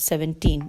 17,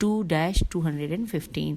2-215।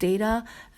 13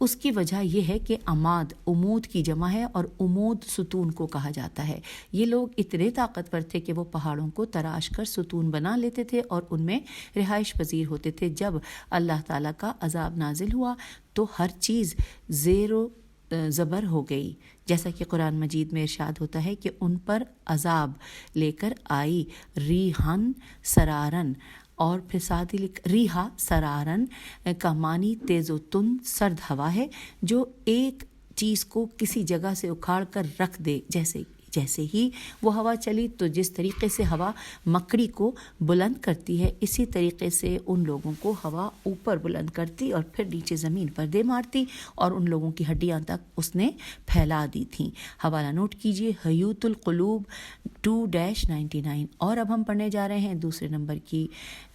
اس کی وجہ یہ ہے کہ عماد عمود کی جمع ہے اور عمود ستون کو کہا جاتا ہے۔ یہ لوگ اتنے طاقتور تھے کہ وہ پہاڑوں کو تراش کر ستون بنا لیتے تھے اور ان میں رہائش پذیر ہوتے تھے۔ جب اللہ تعالیٰ کا عذاب نازل ہوا تو ہر چیز زیر و زبر ہو گئی، جیسا کہ قرآن مجید میں ارشاد ہوتا ہے کہ ان پر عذاب لے کر آئی ریحن سرارن، اور پھر ساتھ ہی ریحا سرارن کا معنی تیز و تند سرد ہوا ہے جو ایک چیز کو کسی جگہ سے اکھاڑ کر رکھ دے۔ جیسے ہی وہ ہوا چلی تو جس طریقے سے ہوا مکڑی کو بلند کرتی ہے، اسی طریقے سے ان لوگوں کو ہوا اوپر بلند کرتی اور پھر نیچے زمین پر دے مارتی اور ان لوگوں کی ہڈیاں تک اس نے پھیلا دی تھیں۔ حوالہ نوٹ کیجئے حیوت القلوب 2-99۔ اور اب ہم پڑھنے جا رہے ہیں دوسرے نمبر کی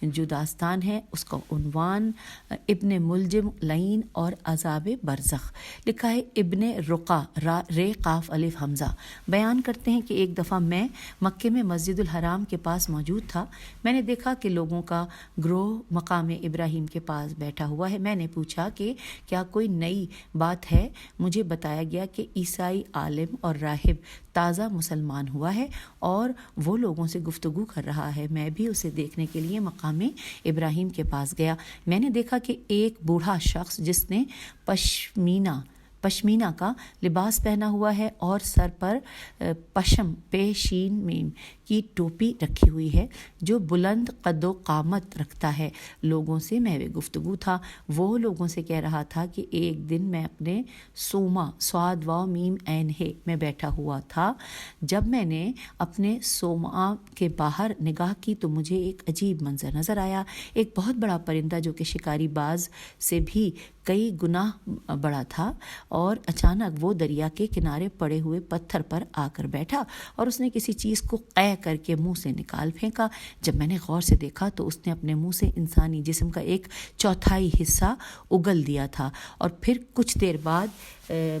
جو داستان ہے، اس کا عنوان ابن ملجم لعین اور عذاب برزخ۔ لکھا ہے ابن رقا رے قاف الف حمزہ بیان کرتے ہیں کہ ایک دفعہ میں مکے میں مسجد الحرام کے پاس موجود تھا۔ میں نے دیکھا کہ لوگوں کا گروہ مقام ابراہیم کے پاس بیٹھا ہوا ہے۔ میں نے پوچھا کہ کیا کوئی نئی بات ہے؟ مجھے بتایا گیا کہ عیسائی عالم اور راہب تازہ مسلمان ہوا ہے اور وہ لوگوں سے گفتگو کر رہا ہے۔ میں بھی اسے دیکھنے کے لیے مقام ابراہیم کے پاس گیا۔ میں نے دیکھا کہ ایک بوڑھا شخص جس نے پشمینہ کا لباس پہنا ہوا ہے اور سر پر پشم پیشین میم کی ٹوپی رکھی ہوئی ہے، جو بلند قد و قامت رکھتا ہے، لوگوں سے محو گفتگو تھا۔ وہ لوگوں سے کہہ رہا تھا کہ ایک دن میں اپنے سوما صاد و میم عین ہے میں بیٹھا ہوا تھا۔ جب میں نے اپنے سوما کے باہر نگاہ کی تو مجھے ایک عجیب منظر نظر آیا۔ ایک بہت بڑا پرندہ جو کہ شکاری باز سے بھی کئی گنا بڑا تھا، اور اچانک وہ دریا کے کنارے پڑے ہوئے پتھر پر آ کر بیٹھا اور اس نے کسی چیز کو قے کر کے منہ سے نکال پھینکا۔ جب میں نے غور سے دیکھا تو اس نے اپنے منہ سے انسانی جسم کا 1/4 حصہ اگل دیا تھا، اور پھر کچھ دیر بعد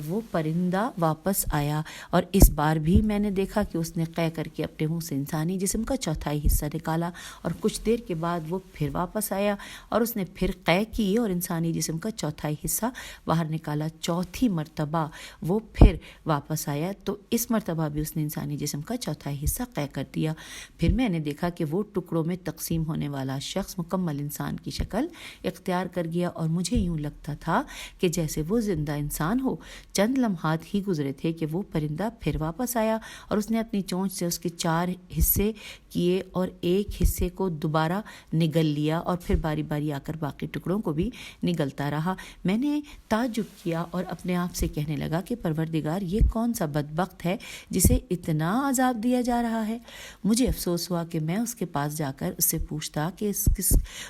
وہ پرندہ واپس آیا، اور اس بار بھی میں نے دیکھا کہ اس نے قے کر کے اپنے منہ سے انسانی جسم کا 1/4 حصہ نکالا، اور کچھ دیر کے بعد وہ پھر واپس آیا اور اس نے پھر قے کی اور انسانی جسم کا 1/4 حصہ باہر نکالا۔ چوتھی مرتبہ وہ پھر واپس آیا تو اس مرتبہ بھی اس نے انسانی جسم کا 1/4 حصہ قے کر دیا۔ پھر میں نے دیکھا کہ وہ ٹکڑوں میں تقسیم ہونے والا شخص مکمل انسان کی شکل اختیار کر گیا، اور مجھے یوں لگتا تھا کہ جیسے وہ زندہ انسان ہو۔ چند لمحات ہی گزرے تھے کہ وہ پرندہ پھر واپس آیا اور اس نے اپنی چونچ سے اس کے 4 حصے کیے اور ایک حصے کو دوبارہ نگل لیا، اور پھر باری باری آ کر باقی ٹکڑوں کو بھی نگلتا رہا۔ میں نے تعجب کیا اور اپنے آپ سے کہنے لگا کہ پروردگار، یہ کون سا بدبخت ہے جسے اتنا عذاب دیا جا رہا ہے؟ مجھے افسوس ہوا کہ میں اس کے پاس جا کر اس سے پوچھتا کہ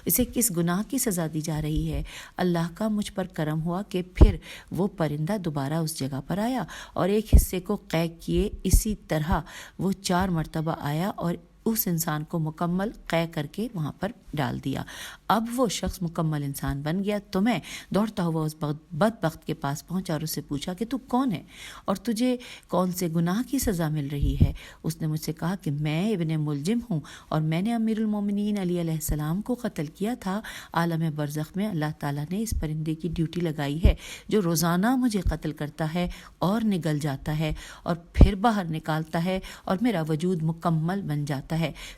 اسے کس گناہ کی سزا دی جا رہی ہے۔ اللہ کا مجھ پر کرم ہوا کہ پھر وہ پرندہ دوبارہ اس جگہ پر آیا اور ایک حصے کو قے کیے اسی طرح وہ 4 مرتبہ آیا اور اس انسان کو مکمل قے کر کے وہاں پر ڈال دیا۔ اب وہ شخص مکمل انسان بن گیا تو میں دوڑتا ہوا اس بدبخت کے پاس پہنچا اور اس سے پوچھا کہ تو کون ہے اور تجھے کون سے گناہ کی سزا مل رہی ہے؟ اس نے مجھ سے کہا کہ میں ابن ملجم ہوں اور میں نے امیر المومنین علی علیہ السلام کو قتل کیا تھا۔ عالم برزخ میں اللہ تعالیٰ نے اس پرندے کی ڈیوٹی لگائی ہے جو روزانہ مجھے قتل کرتا ہے اور نگل جاتا ہے اور پھر باہر نکالتا ہے اور میرا وجود مکمل بن جاتا ہے،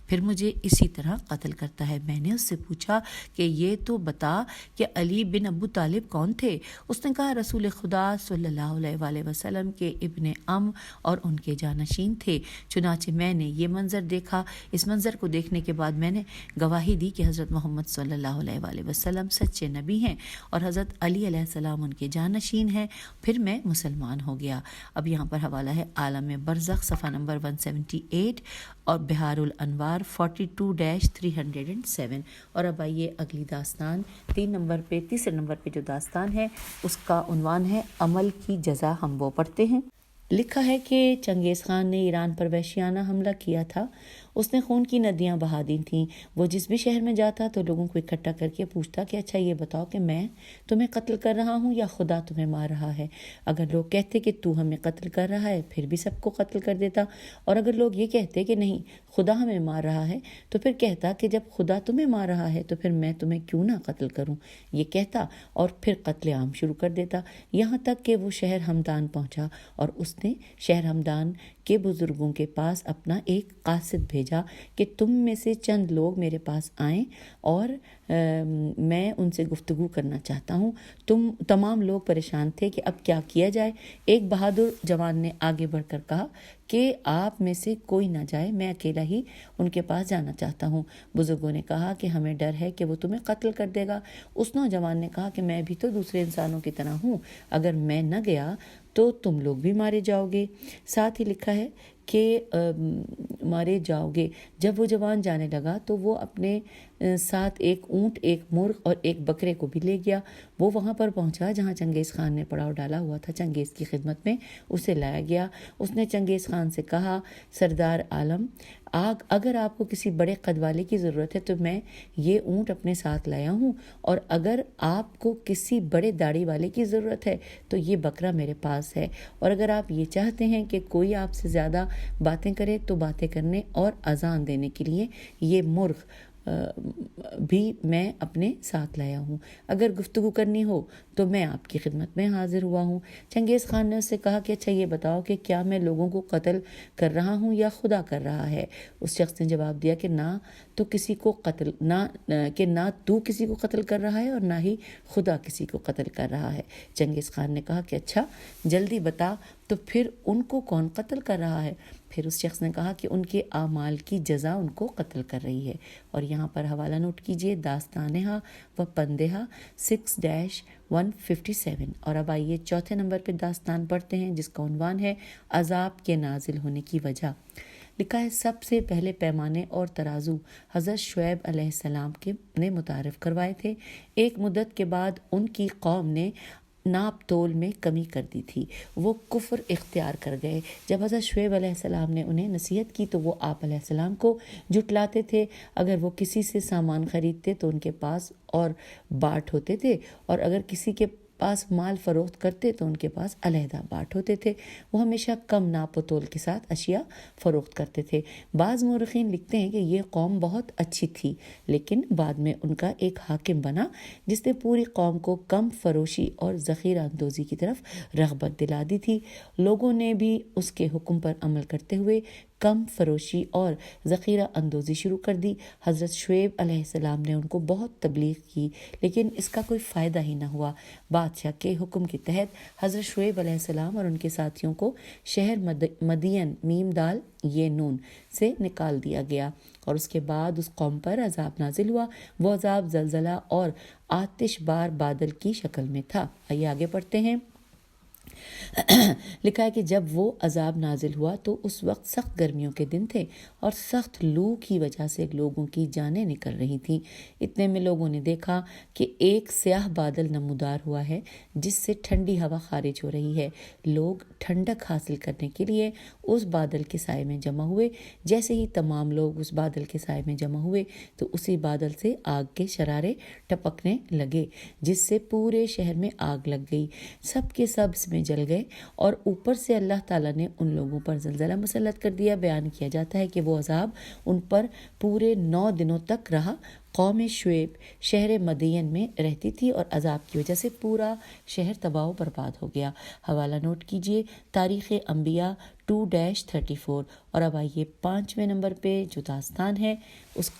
پھر مجھے اسی طرح قتل کرتا ہے۔ میں نے اس سے پوچھا کہ یہ تو بتا کہ علی بن ابو طالب کون تھے؟ اس نے کہا رسول خدا صلی اللہ علیہ وآلہ وسلم کے ابن عم اور ان کے جانشین تھے۔ چنانچہ میں نے یہ منظر دیکھا۔ اس منظر کو دیکھنے کے بعد میں نے گواہی دی کہ حضرت محمد صلی اللہ علیہ وآلہ وسلم سچے نبی ہیں اور حضرت علی علیہ السلام ان کے جانشین ہیں۔ پھر میں مسلمان ہو گیا۔ اب یہاں پر حوالہ ہے عالم برزخ صفحہ نمبر 178 اور بہار الانوار 42-307۔ اور اب آئیے اگلی داستان تیسرے نمبر پہ جو داستان ہے اس کا عنوان ہے عمل کی جزا۔ ہم وہ پڑھتے ہیں۔ لکھا ہے کہ چنگیز خان نے ایران پر وحشیانہ حملہ کیا تھا اس نے خون کی ندیاں بہا دی تھیں۔ وہ جس بھی شہر میں جاتا تو لوگوں کو اکٹھا کر کے پوچھتا کہ اچھا یہ بتاؤ کہ میں تمہیں قتل کر رہا ہوں یا خدا تمہیں مار رہا ہے؟ اگر لوگ کہتے کہ تو ہمیں قتل کر رہا ہے پھر بھی سب کو قتل کر دیتا، اور اگر لوگ یہ کہتے کہ نہیں خدا ہمیں مار رہا ہے تو پھر کہتا کہ جب خدا تمہیں مار رہا ہے تو پھر میں تمہیں کیوں نہ قتل کروں، یہ کہتا اور پھر قتل عام شروع کر دیتا، یہاں تک کہ وہ شہر ہمدان پہنچا اور اس نے شہر ہمدان کے بزرگوں کے پاس اپنا ایک قاصد بھیجا کہ تم میں سے چند لوگ میرے پاس آئیں اور میں ان سے گفتگو کرنا چاہتا ہوں۔ تمام لوگ پریشان تھے کہ اب کیا کیا جائے۔ ایک بہادر جوان نے آگے بڑھ کر کہا کہ آپ میں سے کوئی نہ جائے، میں اکیلا ہی ان کے پاس جانا چاہتا ہوں۔ بزرگوں نے کہا کہ ہمیں ڈر ہے کہ وہ تمہیں قتل کر دے گا۔ اس نوجوان نے کہا کہ میں بھی تو دوسرے انسانوں کی طرح ہوں، اگر میں نہ گیا تو تم لوگ بھی مارے جاؤ گے۔ ساتھ ہی لکھا ہے کہ مارے جاؤ گے۔ جب وہ جوان جانے لگا تو وہ اپنے ساتھ ایک اونٹ، ایک مرغ اور ایک بکرے کو بھی لے گیا۔ وہ وہاں پر پہنچا جہاں چنگیز خان نے پڑاؤ ڈالا ہوا تھا۔ چنگیز کی خدمت میں اسے لایا گیا۔ اس نے چنگیز خان سے کہا، سردار عالم، اگر آپ کو کسی بڑے قد والے کی ضرورت ہے تو میں یہ اونٹ اپنے ساتھ لایا ہوں، اور اگر آپ کو کسی بڑے داڑھی والے کی ضرورت ہے تو یہ بکرا میرے پاس ہے، اور اگر آپ یہ چاہتے ہیں کہ کوئی آپ سے زیادہ باتیں کرے تو باتیں کرنے اور اذان دینے کے لیے یہ مرغ بھی میں اپنے ساتھ لایا ہوں۔ اگر گفتگو کرنی ہو تو میں آپ کی خدمت میں حاضر ہوا ہوں۔ چنگیز خان نے اس سے کہا کہ اچھا یہ بتاؤ کہ کیا میں لوگوں کو قتل کر رہا ہوں یا خدا کر رہا ہے؟ اس شخص نے جواب دیا کہ نہ تو کسی کو قتل کر رہا ہے اور نہ ہی خدا کسی کو قتل کر رہا ہے۔ چنگیز خان نے کہا کہ اچھا جلدی بتا تو پھر ان کو کون قتل کر رہا ہے؟ پھر اس شخص نے کہا کہ ان کے اعمال کی جزا ان کو قتل کر رہی ہے۔ اور یہاں پر حوالہ نوٹ کیجئے، داستانہا و پندہا 6-157۔ اور اب آئیے چوتھے نمبر پہ داستان پڑھتے ہیں جس کا عنوان ہے عذاب کے نازل ہونے کی وجہ۔ لکھا ہے سب سے پہلے پیمانے اور ترازو حضرت شعیب علیہ السلام نے متعارف کروائے تھے۔ ایک مدت کے بعد ان کی قوم نے ناپ تول میں کمی کر دی تھی، وہ کفر اختیار کر گئے۔ جب حضرت شعیب علیہ السلام نے انہیں نصیحت کی تو وہ آپ علیہ السلام کو جھٹلاتے تھے۔ اگر وہ کسی سے سامان خریدتے تو ان کے پاس اور باٹ ہوتے تھے، اور اگر کسی کے پاس مال فروخت کرتے تو ان کے پاس علیحدہ باٹ ہوتے تھے۔ وہ ہمیشہ کم ناپ و تول کے ساتھ اشیاء فروخت کرتے تھے۔ بعض مورخین لکھتے ہیں کہ یہ قوم بہت اچھی تھی، لیکن بعد میں ان کا ایک حاکم بنا جس نے پوری قوم کو کم فروشی اور ذخیرہ اندوزی کی طرف رغبت دلا دی تھی۔ لوگوں نے بھی اس کے حکم پر عمل کرتے ہوئے کم فروشی اور ذخیرہ اندوزی شروع کر دی۔ حضرت شعیب علیہ السلام نے ان کو بہت تبلیغ کی لیکن اس کا کوئی فائدہ ہی نہ ہوا۔ بادشاہ کے حکم کے تحت حضرت شعیب علیہ السلام اور ان کے ساتھیوں کو شہر مدین میم دال یہ نون سے نکال دیا گیا، اور اس کے بعد اس قوم پر عذاب نازل ہوا۔ وہ عذاب زلزلہ اور آتش بار بادل کی شکل میں تھا۔ آئیے آگے پڑھتے ہیں۔ لکھا ہے کہ جب وہ عذاب نازل ہوا تو اس وقت سخت گرمیوں کے دن تھے اور سخت لو کی وجہ سے لوگوں کی جانیں نکل رہی تھیں۔ اتنے میں لوگوں نے دیکھا کہ ایک سیاہ بادل نمودار ہوا ہے جس سے ٹھنڈی ہوا خارج ہو رہی ہے۔ لوگ ٹھنڈک حاصل کرنے کے لیے اس بادل کے سائے میں جمع ہوئے۔ جیسے ہی تمام لوگ اس بادل کے سائے میں جمع ہوئے تو اسی بادل سے آگ کے شرارے ٹپکنے لگے جس سے پورے شہر میں آگ لگ گئی۔ سب کے سب اس میں جل گئے، اور اوپر سے اللہ تعالیٰ نے ان لوگوں پر زلزلہ مسلط کر دیا۔ بیان کیا جاتا ہے کہ وہ عذاب ان پر پورے 9 دنوں تک رہا۔ قوم شعیب شہر مدین میں رہتی تھی اور عذاب کی وجہ سے پورا شہر تباہ و برباد ہو گیا۔ حوالہ نوٹ کیجئے، تاریخ انبیاء 2-34۔ اور اب آئیے 5ویں نمبر پہ جو داستان ہے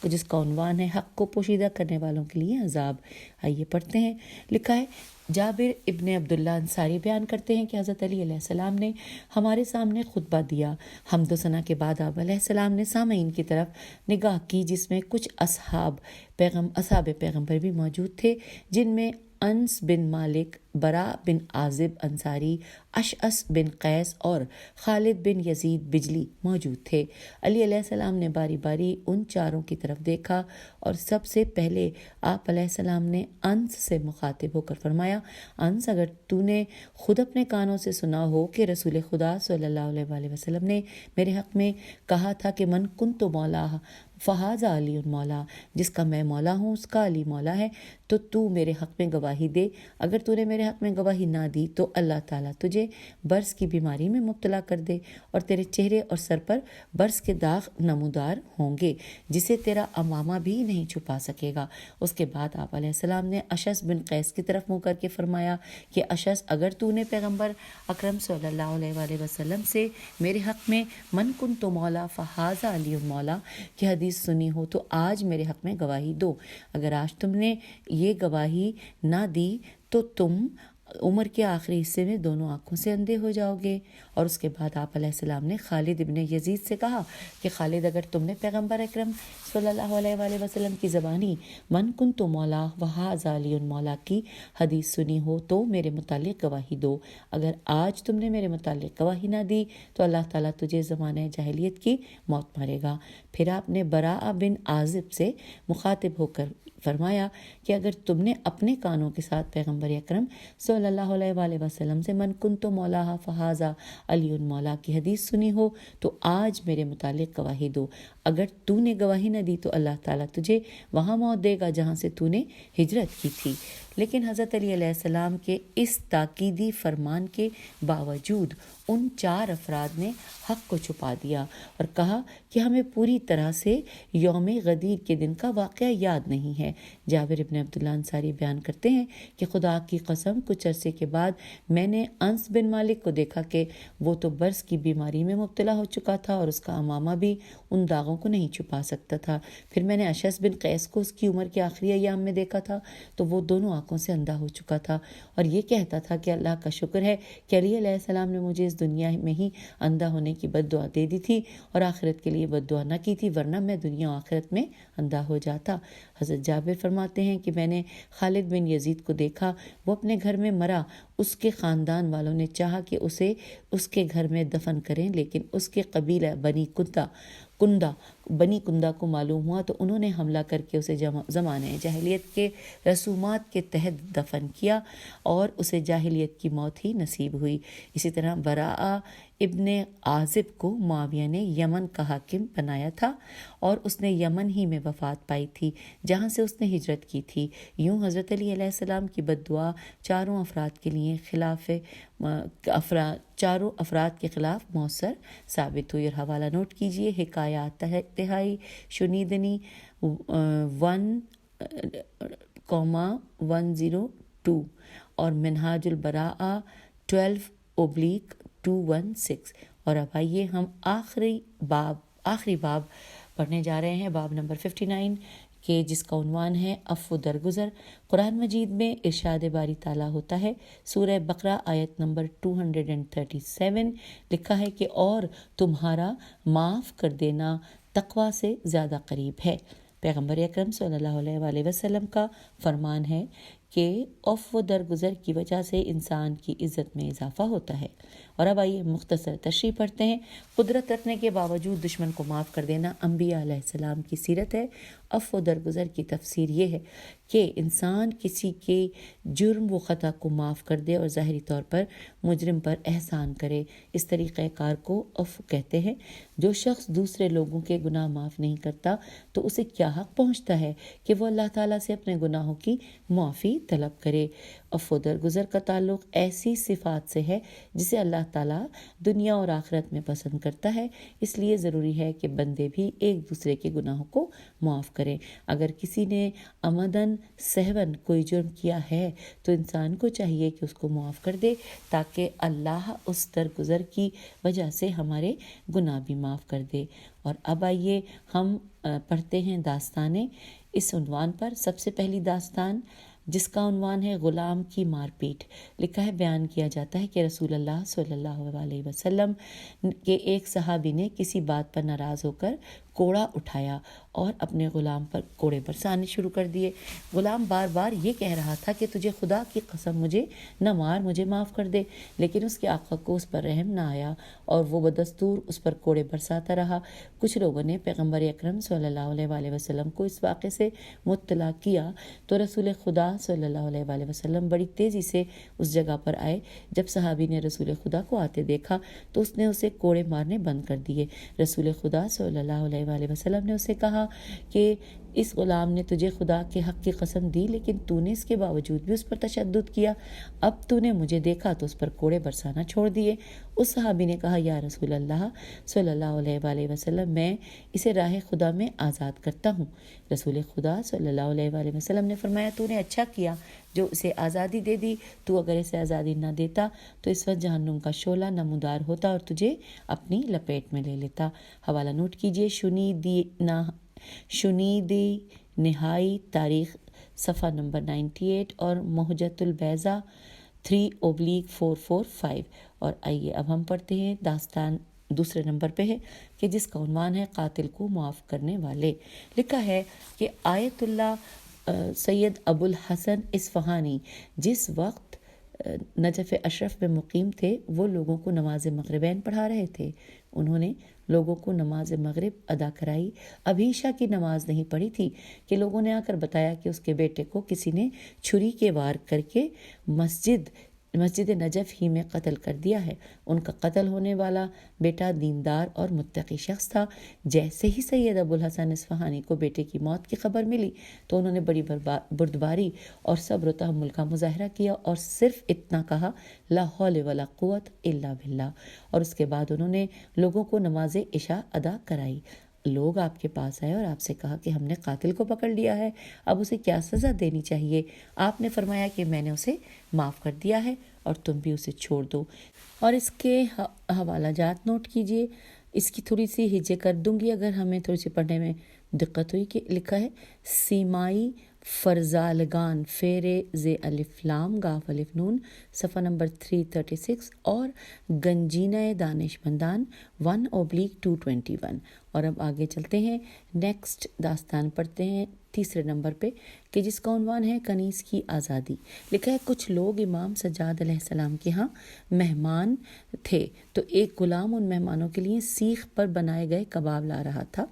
جس کا عنوان ہے حق کو پوشیدہ کرنے والوں کے لیے عذاب۔ آئیے پڑھتے ہیں۔ لکھا ہے جابر ابن عبداللہ انصاری بیان کرتے ہیں کہ حضرت علی علیہ السلام نے ہمارے سامنے خطبہ دیا۔ حمد و ثنا کے بعد آپ علیہ السلام نے سامعین کی طرف نگاہ کی جس میں کچھ اصحاب پیغمبر بھی موجود تھے، جن میں انس بن مالک، برا بن عازب انصاری، اشعث بن قیس اور خالد بن یزید بجلی موجود تھے۔ علی علیہ السلام نے باری باری ان چاروں کی طرف دیکھا اور سب سے پہلے آپ علیہ السلام نے انس سے مخاطب ہو کر فرمایا، انس، اگر تو نے خود اپنے کانوں سے سنا ہو کہ رسول خدا صلی اللہ علیہ وآلہ وسلم نے میرے حق میں کہا تھا کہ من کنت مولا فہذا علی مولا، جس کا میں مولا ہوں اس کا علی مولا ہے، تو میرے حق میں گواہی دے۔ اگر تو نے میرے حق میں گواہی نہ دی تو اللہ تعالیٰ تجھے برس کی بیماری میں مبتلا کر دے اور تیرے چہرے اور سر پر برس کے داغ نمودار ہوں گے جسے تیرا امامہ بھی نہیں چھپا سکے گا۔ اس کے بعد آپ علیہ السلام نے اشعث بن قیس کی طرف منہ کر کے فرمایا کہ اشعث، اگر تو نے پیغمبر اکرم صلی اللہ علیہ وآلہ وسلم سے میرے حق میں من کنت مولا فہذا علی مولا کی حدیث سنی ہو تو آج میرے حق میں گواہی دو۔ اگر آج تم نے یہ گواہی نہ دی تو تم عمر کے آخری حصے میں دونوں آنکھوں سے اندھے ہو جاؤ گے۔ اور اس کے بعد آپ علیہ السلام نے خالد ابن یزید سے کہا کہ خالد، اگر تم نے پیغمبر اکرم صلی اللہ علیہ وآلہ وسلم کی زبانی من کنت مولا وہذا علی مولا کی حدیث سنی ہو تو میرے متعلق گواہی دو۔ اگر آج تم نے میرے متعلق گواہی نہ دی تو اللہ تعالیٰ تجھے زمانہ جاہلیت کی موت مارے گا۔ پھر آپ نے براء بن عازب سے مخاطب ہو کر فرمایا کہ اگر تم نے اپنے کانوں کے ساتھ پیغمبر اکرم صلی اللہ علیہ وآلہ وسلم سے من کنت مولا فہذا علی مولا کی حدیث سنی ہو تو آج میرے متعلق گواہی دو۔ اگر تو نے گواہی نہ دی تو اللہ تعالیٰ تجھے وہاں موت دے گا جہاں سے تو نے ہجرت کی تھی۔ لیکن حضرت علی علیہ السلام کے اس تاکیدی فرمان کے باوجود ان چار افراد نے حق کو چھپا دیا اور کہا کہ ہمیں پوری طرح سے یوم غدیر کے دن کا واقعہ یاد نہیں ہے۔ جابر ابن عبداللہ انصاری بیان کرتے ہیں کہ خدا کی قسم کچھ عرصے کے بعد میں نے انس بن مالک کو دیکھا کہ وہ تو برس کی بیماری میں مبتلا ہو چکا تھا اور اس کا امامہ بھی ان داغوں کو نہیں چھپا سکتا تھا۔ پھر میں نے اشعث بن قیس کو اس کی عمر کے آخری ایام میں دیکھا تھا تو وہ دونوں آنکھوں سے اندھا ہو چکا تھا اور یہ کہتا تھا کہ اللہ کا شکر ہے کہ علی علیہ السلام نے مجھے اس دنیا میں ہی اندھا ہونے کی بد دعا دے دی تھی اور آخرت کے لیے بد دعا نہ کی تھی، ورنہ میں دنیا و آخرت میں اندھا ہو جاتا۔ حضرت جابر فرماتے ہیں کہ میں نے خالد بن یزید کو دیکھا، وہ اپنے گھر میں مرا، اس کے خاندان والوں نے چاہا کہ اسے اس کے گھر میں دفن کریں، لیکن اس کے قبیلہ بنی کندا کو معلوم ہوا تو انہوں نے حملہ کر کے اسے زمانہ جاہلیت کے رسومات کے تحت دفن کیا اور اسے جاہلیت کی موت ہی نصیب ہوئی۔ اسی طرح براء ابن عازب کو معاویہ نے یمن کا حاکم بنایا تھا اور اس نے یمن ہی میں وفات پائی تھی جہاں سے اس نے ہجرت کی تھی۔ یوں حضرت علی علیہ السلام کی بد دعا چاروں افراد کے خلاف مؤثر ثابت ہوئی۔ اور حوالہ نوٹ کیجئے، حکایات تہائی شنیدنی 1,102 اور منہاج البراء 12/216۔ اور اب آئیے ہم آخری باب پڑھنے جا رہے ہیں، باب نمبر 59 کہ جس کا عنوان ہے عفو درگزر۔ قرآن مجید میں ارشاد باری تعالیٰ ہوتا ہے، سورہ بقرہ آیت نمبر 237 لکھا ہے کہ اور تمہارا معاف کر دینا تقوی سے زیادہ قریب ہے۔ پیغمبر اکرم صلی اللہ علیہ وآلہ وسلم کا فرمان ہے کہ عفو درگزر کی وجہ سے انسان کی عزت میں اضافہ ہوتا ہے۔ اور اب آئیے مختصر تشریح پڑھتے ہیں۔ قدرت رکھنے کے باوجود دشمن کو معاف کر دینا انبیاء علیہ السلام کی سیرت ہے۔ عفو درگزر کی تفسیر یہ ہے کہ انسان کسی کے جرم و خطا کو معاف کر دے اور ظاہری طور پر مجرم پر احسان کرے۔ اس طریقہ کار کو عفو کہتے ہیں۔ جو شخص دوسرے لوگوں کے گناہ معاف نہیں کرتا تو اسے کیا حق پہنچتا ہے کہ وہ اللہ تعالیٰ سے اپنے گناہوں کی معافی طلب کرے۔ عفو درگزر کا تعلق ایسی صفات سے ہے جسے اللہ تعالیٰ دنیا اور آخرت میں پسند کرتا ہے، اس لیے ضروری ہے کہ بندے بھی ایک دوسرے کے گناہوں کو معاف کریں۔ اگر کسی نے عمدن سہون کوئی جرم کیا ہے تو انسان کو چاہیے کہ اس کو معاف کر دے تاکہ اللہ اس درگزر کی وجہ سے ہمارے گناہ بھی معاف کر دے۔ اور اب آئیے ہم پڑھتے ہیں داستانیں اس عنوان پر۔ سب سے پہلی داستان جس کا عنوان ہے غلام کی مار پیٹ، لکھا ہے، بیان کیا جاتا ہے کہ رسول اللہ صلی اللہ علیہ وسلم کے ایک صحابی نے کسی بات پر ناراض ہو کر کوڑا اٹھایا اور اپنے غلام پر کوڑے برسانے شروع کر دیے۔ غلام بار بار یہ کہہ رہا تھا کہ تجھے خدا کی قسم مجھے نہ مار، مجھے معاف کر دے، لیکن اس کے آقا کو اس پر رحم نہ آیا اور وہ بدستور اس پر کوڑے برساتا رہا۔ کچھ لوگوں نے پیغمبر اکرم صلی اللہ علیہ وآلہ وسلم کو اس واقعے سے مطلع کیا تو رسول خدا صلی اللہ علیہ وآلہ وسلم بڑی تیزی سے اس جگہ پر آئے۔ جب صحابی نے رسول خدا کو آتے دیکھا تو اس نے اسے کوڑے مارنے بند کر دیے۔ رسول خدا صلی اللہ علیہ وآلہ وسلم نے اسے کہا کہ اس غلام نے تجھے خدا کے حق کی قسم دی، لیکن تو نے اس کے باوجود بھی اس پر تشدد کیا۔ اب تو نے مجھے دیکھا تو اس پر کوڑے برسانا چھوڑ دیے۔ اس صحابی نے کہا، یا رسول اللہ صلی اللہ علیہ وآلہ وسلم، میں اسے راہ خدا میں آزاد کرتا ہوں۔ رسول خدا صلی اللہ علیہ وآلہ وسلم نے فرمایا، تو نے اچھا کیا جو اسے آزادی دے دی۔ تو اگر اسے آزادی نہ دیتا تو اس وقت جہنم کا شعلہ نمودار ہوتا اور تجھے اپنی لپیٹ میں لے لیتا۔ حوالہ نوٹ کیجئے، شنیدی نہائی تاریخ صفحہ نمبر 98 اور مہجت البیضہ 3/445۔ اور آئیے اب ہم پڑھتے ہیں داستان دوسرے نمبر پہ ہے کہ جس کا عنوان ہے قاتل کو معاف کرنے والے۔ لکھا ہے کہ آیت اللہ سید ابو الحسن اصفہانی جس وقت نجف اشرف میں مقیم تھے، وہ لوگوں کو نماز مغربین پڑھا رہے تھے۔ انہوں نے لوگوں کو نماز مغرب ادا کرائی۔ ابھی عشاء کی نماز نہیں پڑھی تھی کہ لوگوں نے آ کر بتایا کہ اس کے بیٹے کو کسی نے چھری کے وار کر کے مسجد نجف ہی میں قتل کر دیا ہے۔ ان کا قتل ہونے والا بیٹا دیندار اور متقی شخص تھا۔ جیسے ہی سید ابو الحسن اصفہانی کو بیٹے کی موت کی خبر ملی تو انہوں نے بڑی بردباری اور صبر و تحمل کا مظاہرہ کیا اور صرف اتنا کہا، لا حول ولا قوت الا باللہ، اور اس کے بعد انہوں نے لوگوں کو نماز عشاء ادا کرائی۔ لوگ آپ کے پاس آئے اور آپ سے کہا کہ ہم نے قاتل کو پکڑ لیا ہے، اب اسے کیا سزا دینی چاہیے؟ آپ نے فرمایا کہ میں نے اسے معاف کر دیا ہے اور تم بھی اسے چھوڑ دو۔ اور اس کے حوالہ جات نوٹ کیجئے، اس کی تھوڑی سی ہجے کر دوں گی اگر ہمیں تھوڑی سی پڑھنے میں دقت ہوئی۔ کہ لکھا ہے سیمائی فرزالگان فیرے ز الف لام گاف الف نون صفحہ نمبر 336 اور گنجینہ دانش مندان 1/221۔ اور اب آگے چلتے ہیں، نیکسٹ داستان پڑھتے ہیں تیسرے نمبر پہ کہ جس کا عنوان ہے کنیز کی آزادی۔ لکھا ہے کچھ لوگ امام سجاد علیہ السلام کے ہاں مہمان تھے تو ایک غلام ان مہمانوں کے لیے سیخ پر بنائے گئے کباب لا رہا تھا۔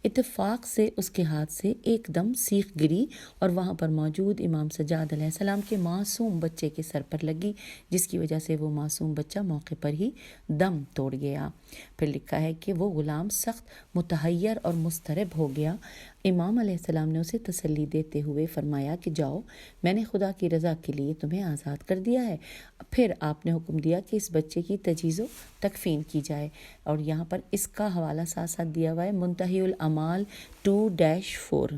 اتفاق سے اس کے ہاتھ سے ایک دم سیخ گری اور وہاں پر موجود امام سجاد علیہ السلام کے معصوم بچے کے سر پر لگی، جس کی وجہ سے وہ معصوم بچہ موقع پر ہی دم توڑ گیا۔ پھر لکھا ہے کہ وہ غلام سخت متحیر اور مضطرب ہو گیا۔ امام علیہ السلام نے اسے تسلی دیتے ہوئے فرمایا کہ جاؤ، میں نے خدا کی رضا کے لیے تمہیں آزاد کر دیا ہے۔ پھر آپ نے حکم دیا کہ اس بچے کی تجہیز و تکفین کی جائے، اور یہاں پر اس کا حوالہ ساتھ ساتھ دیا ہوا ہے، منتہی الاعمال 2-4۔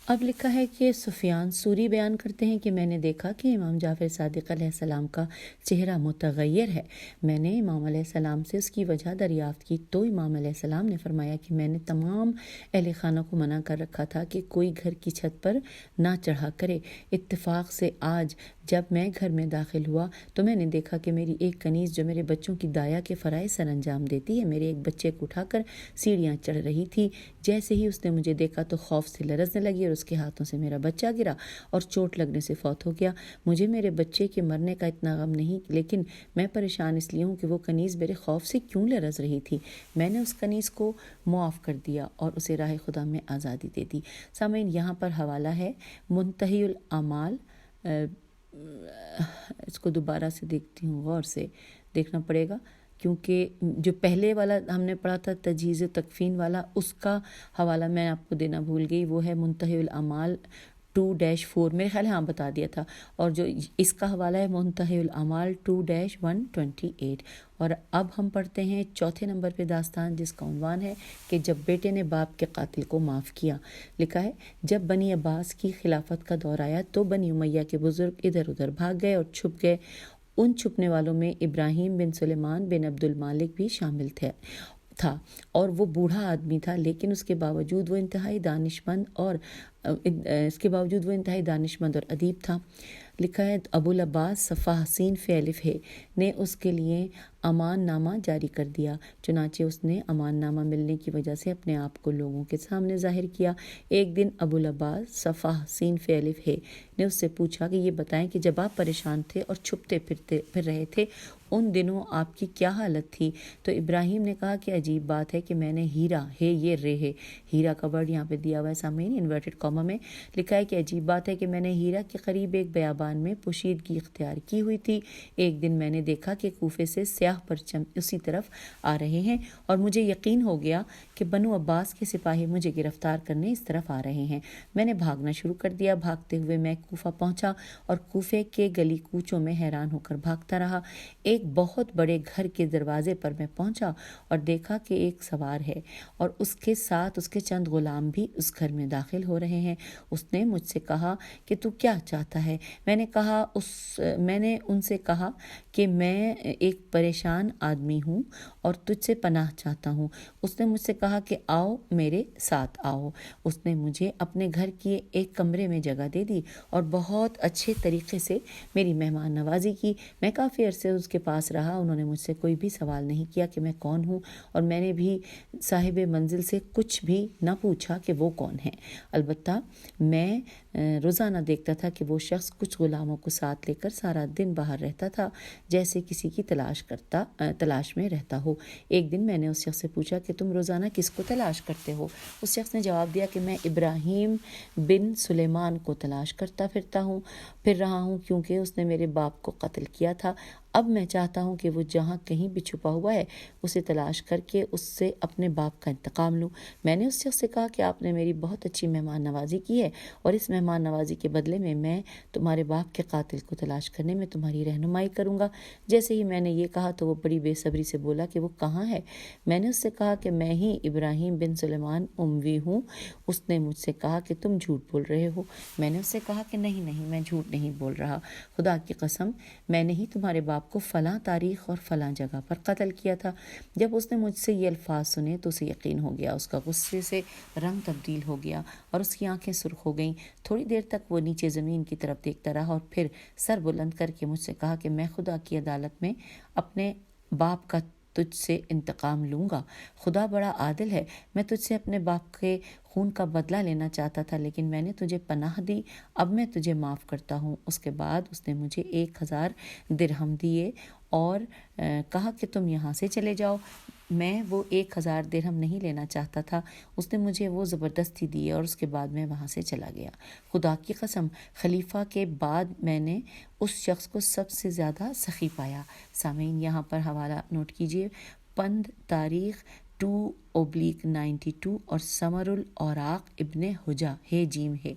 اب لکھا ہے کہ سفیان سوری بیان کرتے ہیں کہ میں نے دیکھا کہ امام جعفر صادق علیہ السلام کا چہرہ متغیر ہے۔ میں نے امام علیہ السلام سے اس کی وجہ دریافت کی تو امام علیہ السلام نے فرمایا کہ میں نے تمام اہل خانہ کو منع کر رکھا تھا کہ کوئی گھر کی چھت پر نہ چڑھا کرے۔ اتفاق سے آج جب میں گھر میں داخل ہوا تو میں نے دیکھا کہ میری ایک کنیز جو میرے بچوں کی دایا کے فرائض سر انجام دیتی ہے، میرے ایک بچے کو اٹھا کر سیڑھیاں چڑھ رہی تھی۔ جیسے ہی اس نے مجھے دیکھا تو خوف سے لرزنے لگی اور اس کے ہاتھوں سے میرا بچہ گرا اور چوٹ لگنے سے فوت ہو گیا۔ مجھے میرے بچے کے مرنے کا اتنا غم نہیں، لیکن میں پریشان اس لیے ہوں کہ وہ کنیز میرے خوف سے کیوں لرز رہی تھی۔ میں نے اس کنیز کو معاف کر دیا اور اسے راہ خدا میں آزادی دے دی۔ سامعین، یہاں پر حوالہ ہے منتہی الاعمال، اس کو دوبارہ سے دیکھتی ہوں، غور سے دیکھنا پڑے گا کیونکہ جو پہلے والا ہم نے پڑھا تھا تجہیز و تکفین والا، اس کا حوالہ میں آپ کو دینا بھول گئی، وہ ہے منتہی الاعمال 2-4، میرے خیال ہے ہاں بتا دیا تھا، اور جو اس کا حوالہ ہے منتہی الاعمال 2-128۔ اور اب ہم پڑھتے ہیں چوتھے نمبر پہ داستان جس کا عنوان ہے کہ جب بیٹے نے باپ کے قاتل کو معاف کیا۔ لکھا ہے جب بنی عباس کی خلافت کا دور آیا تو بنی امیہ کے بزرگ ادھر ادھر بھاگ گئے اور چھپ گئے۔ ان چھپنے والوں میں ابراہیم بن سلیمان بن عبد المالک بھی شامل تھا اور وہ بوڑھا آدمی تھا، لیکن اس کے باوجود وہ انتہائی دانشمند اور ادیب تھا۔ لکھا ہے ابو العباس صفحہ حسین فی الف ہے نے اس کے لیے امان نامہ جاری کر دیا۔ چنانچہ اس نے امان نامہ ملنے کی وجہ سے اپنے آپ کو لوگوں کے سامنے ظاہر کیا۔ ایک دن ابو العباس صفح سین فی الف ہے نے اس سے پوچھا کہ یہ بتائیں کہ جب آپ پریشان تھے اور چھپتے پھر رہے تھے ان دنوں آپ کی کیا حالت تھی؟ تو ابراہیم نے کہا کہ عجیب بات ہے کہ میں نے ہیرا ہے، یہ رے ہے، ہیرا کا ورڈ یہاں پہ دیا ہوا ہے سامعین، انورٹڈ کاما میں لکھا ہے کہ عجیب بات ہے کہ میں نے ہیرا کے قریب ایک بیابان میں پوشیدگی اختیار کی ہوئی تھی۔ ایک دن میں نے دیکھا کہ کوفے سے سیاہ پرچم اسی طرف آ رہے ہیں اور مجھے یقین ہو گیا کہ بنو عباس کے سپاہی مجھے گرفتار کرنے اس طرف آ رہے ہیں۔ میں نے بھاگنا شروع کر دیا۔ بھاگتے ہوئے میں کوفہ پہنچا اور کوفے کے گلی کوچوں میں حیران ہو کر بھاگتا رہا۔ ایک بہت بڑے گھر کے دروازے پر میں پہنچا اور دیکھا کہ ایک سوار ہے اور اس کے ساتھ اس کے چند غلام بھی اس گھر میں داخل ہو رہے ہیں۔ اس نے مجھ سے کہا کہ تو کیا چاہتا ہے؟ میں نے ان سے کہا کہ میں ایک پریشان آدمی ہوں اور تجھ سے پناہ چاہتا ہوں۔ اس نے مجھ سے کہا کہ آؤ میرے ساتھ آؤ۔ اس نے مجھے اپنے گھر کے ایک کمرے میں جگہ دے دی اور بہت اچھے طریقے سے میری مہمان نوازی کی۔ میں کافی عرصے اس کے پاس رہا۔ انہوں نے مجھ سے کوئی بھی سوال نہیں کیا کہ میں کون ہوں اور میں نے بھی صاحب منزل سے کچھ بھی نہ پوچھا کہ وہ کون ہے۔ البتہ میں روزانہ دیکھتا تھا کہ وہ شخص کچھ غلاموں کو ساتھ لے کر سارا دن باہر رہتا تھا جیسے کسی کی تلاش میں رہتا ہو۔ ایک دن میں نے اس شخص سے پوچھا کہ تم روزانہ کس کو تلاش کرتے ہو؟ اس شخص نے جواب دیا کہ میں ابراہیم بن سلیمان کو تلاش کرتا پھر رہا ہوں کیونکہ اس نے میرے باپ کو قتل کیا تھا۔ اب میں چاہتا ہوں کہ وہ جہاں کہیں بھی چھپا ہوا ہے اسے تلاش کر کے اس سے اپنے باپ کا انتقام لوں۔ میں نے اس شخص سے کہا کہ آپ نے میری بہت اچھی مہمان نوازی کی ہے اور اس مہمان نوازی کے بدلے میں تمہارے باپ کے قاتل کو تلاش کرنے میں تمہاری رہنمائی کروں گا۔ جیسے ہی میں نے یہ کہا تو وہ بڑی بے صبری سے بولا کہ وہ کہاں ہے؟ میں نے اس سے کہا کہ میں ہی ابراہیم بن سلیمان اموی ہوں۔ اس نے مجھ سے کہا کہ تم جھوٹ بول رہے ہو۔ میں نے اس سے کہا کہ نہیں میں جھوٹ نہیں بول رہا، خدا کی قسم میں نے ہی تمہارے باپ کو فلاں تاریخ اور فلاں جگہ پر قتل کیا تھا۔ جب اس نے مجھ سے یہ الفاظ سنے تو اسے یقین ہو گیا، اس کا غصے سے رنگ تبدیل ہو گیا اور اس کی آنکھیں سرخ ہو گئیں۔ تھوڑی دیر تک وہ نیچے زمین کی طرف دیکھتا رہا اور پھر سر بلند کر کے مجھ سے کہا کہ میں خدا کی عدالت میں اپنے باپ کا تجھ سے انتقام لوں گا۔ خدا بڑا عادل ہے، میں تجھ سے اپنے باپ کے خون کا بدلہ لینا چاہتا تھا لیکن میں نے تجھے پناہ دی، اب میں تجھے معاف کرتا ہوں۔ اس کے بعد اس نے مجھے 1000 درہم دیے اور کہا کہ تم یہاں سے چلے جاؤ۔ میں وہ 1000 درہم نہیں لینا چاہتا تھا، اس نے مجھے وہ زبردستی دیے اور اس کے بعد میں وہاں سے چلا گیا۔ خدا کی قسم خلیفہ کے بعد میں نے اس شخص کو سب سے زیادہ سخی پایا۔ سامعین یہاں پر حوالہ نوٹ کیجیے، پند تاریخ 2/92 اور ثمر الاوراق ابن حجہ ہے جیم ہے۔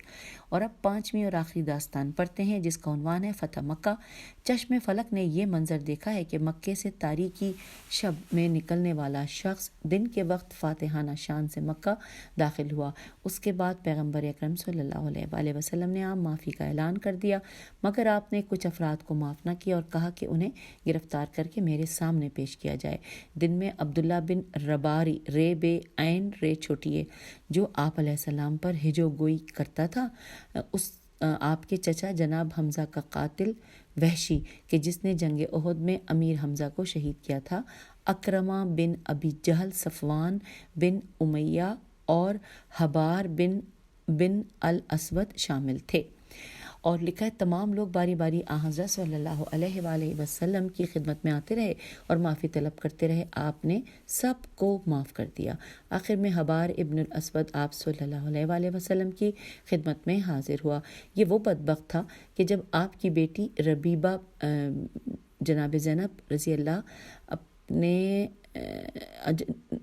اور اب 5ویں اور آخری داستان پڑھتے ہیں جس کا عنوان ہے فتح مکہ۔ چشم فلک نے یہ منظر دیکھا ہے کہ مکے سے تاریکی شب میں نکلنے والا شخص دن کے وقت فاتحانہ شان سے مکہ داخل ہوا۔ اس کے بعد پیغمبر اکرم صلی اللہ علیہ وآلہ وسلم نے عام معافی کا اعلان کر دیا، مگر آپ نے کچھ افراد کو معاف نہ کیا اور کہا کہ انہیں گرفتار کر کے میرے سامنے پیش کیا جائے۔ دن میں عبداللہ بن رباری رے بے عین رے چھوٹیے جو آپ علیہ السلام پر ہجو گوئی کرتا تھا، آپ کے چچا جناب حمزہ کا قاتل وحشی کہ جس نے جنگ احد میں امیر حمزہ کو شہید کیا تھا، اکرمہ بن ابی جہل، صفوان بن امیہ اور حبار بن الاسود شامل تھے۔ اور لکھا ہے تمام لوگ باری باری حضرت صلی اللہ علیہ وآلہ وسلم کی خدمت میں آتے رہے اور معافی طلب کرتے رہے، آپ نے سب کو معاف کر دیا۔ آخر میں حبار ابن الاسود آپ صلی اللہ علیہ وآلہ وسلم کی خدمت میں حاضر ہوا۔ یہ وہ بدبخت تھا کہ جب آپ کی بیٹی ربیبہ جناب زینب رضی اللہ اپنے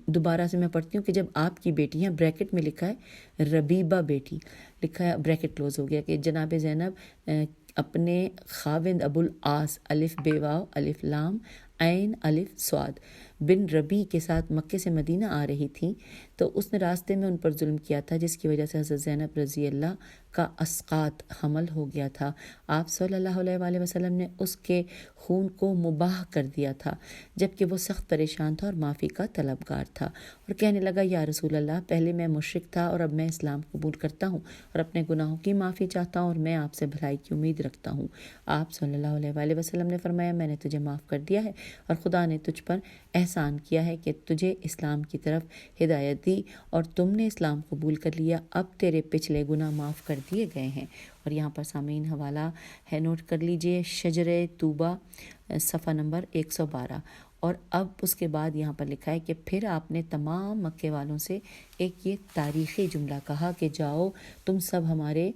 دوبارہ سے میں پڑھتی ہوں کہ جب آپ کی بیٹی، یہاں بریکٹ میں لکھا ہے ربیبہ بیٹی، لکھا ہے بریکٹ کلوز ہو گیا کہ جناب زینب اپنے خاوند ابو العاص الف بے واو الف لام عین الف صاد بن ربی کے ساتھ مکے سے مدینہ آ رہی تھیں تو اس نے راستے میں ان پر ظلم کیا تھا، جس کی وجہ سے حضرت زینب رضی اللہ کا اسقاط حمل ہو گیا تھا۔ آپ صلی اللہ علیہ وآلہ وسلم نے اس کے خون کو مباح کر دیا تھا، جبکہ وہ سخت پریشان تھا اور معافی کا طلبگار تھا، اور کہنے لگا یا رسول اللہ، پہلے میں مشرک تھا اور اب میں اسلام قبول کرتا ہوں اور اپنے گناہوں کی معافی چاہتا ہوں اور میں آپ سے بھلائی کی امید رکھتا ہوں۔ آپ صلی اللہ علیہ وآلہ وسلم نے فرمایا میں نے تجھے معاف کر دیا ہے اور خدا نے تجھ پر احسان کیا ہے کہ تجھے اسلام کی طرف ہدایت دی اور تم نے اسلام قبول کر لیا، اب تیرے پچھلے گناہ معاف کر دیے گئے ہیں۔ اور یہاں پر سامعین حوالہ ہے، نوٹ کر لیجئے، شجرہ توبہ صفحہ نمبر 112۔ اور اب اس کے بعد یہاں پر لکھا ہے کہ پھر آپ نے تمام مکے والوں سے ایک یہ تاریخی جملہ کہا کہ جاؤ تم سب ہمارے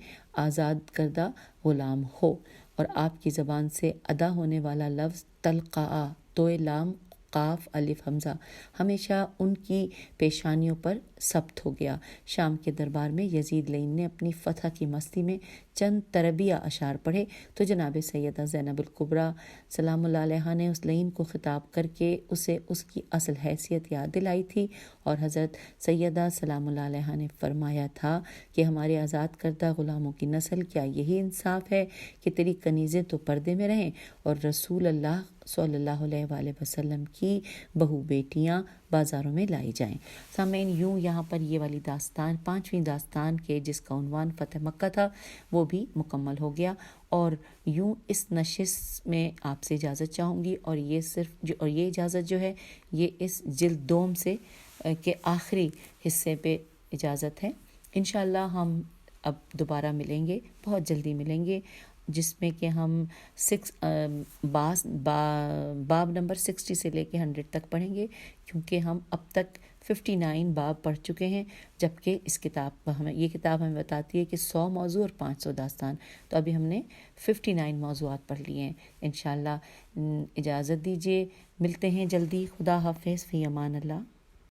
آزاد کردہ غلام ہو، اور آپ کی زبان سے ادا ہونے والا لفظ تلقاء، توئے لام قاف الف حمزہ ہمیشہ ان کی پیشانیوں پر ثبت ہو گیا۔ شام کے دربار میں یزید لعین نے اپنی فتح کی مستی میں چند تربیہ اشعار پڑھے تو جناب سیدہ زینب الکبریٰ سلام اللہ علیہا نے اس لعین کو خطاب کر کے اسے اس کی اصل حیثیت یاد دلائی تھی، اور حضرت سیدہ سلام اللہ علیہا نے فرمایا تھا کہ ہمارے آزاد کردہ غلاموں کی نسل، کیا یہی انصاف ہے کہ تیری کنیزیں تو پردے میں رہیں اور رسول اللہ صلی اللہ علیہ وآلہ وسلم کی بہو بیٹیاں بازاروں میں لائی جائیں۔ سامعین، یوں یہاں پر یہ والی داستان، 5ویں داستان کے جس کا عنوان فتح مکہ تھا، وہ بھی مکمل ہو گیا، اور یوں اس نشست میں آپ سے اجازت چاہوں گی، اور یہ اجازت جو ہے یہ اس جلد دوم سے کے آخری حصے پہ اجازت ہے۔ انشاءاللہ ہم اب دوبارہ ملیں گے، بہت جلدی ملیں گے، جس میں کہ ہم باب نمبر 60 سے لے کے 100 تک پڑھیں گے، کیونکہ ہم اب تک 59 باب پڑھ چکے ہیں، جبکہ اس کتاب یہ کتاب ہمیں بتاتی ہے کہ 100 موضوع اور 500 داستان، تو ابھی ہم نے 59 موضوعات پڑھ لیے ہیں۔ انشاءاللہ اجازت دیجیے، ملتے ہیں جلدی، خدا حافظ، فی امان اللہ۔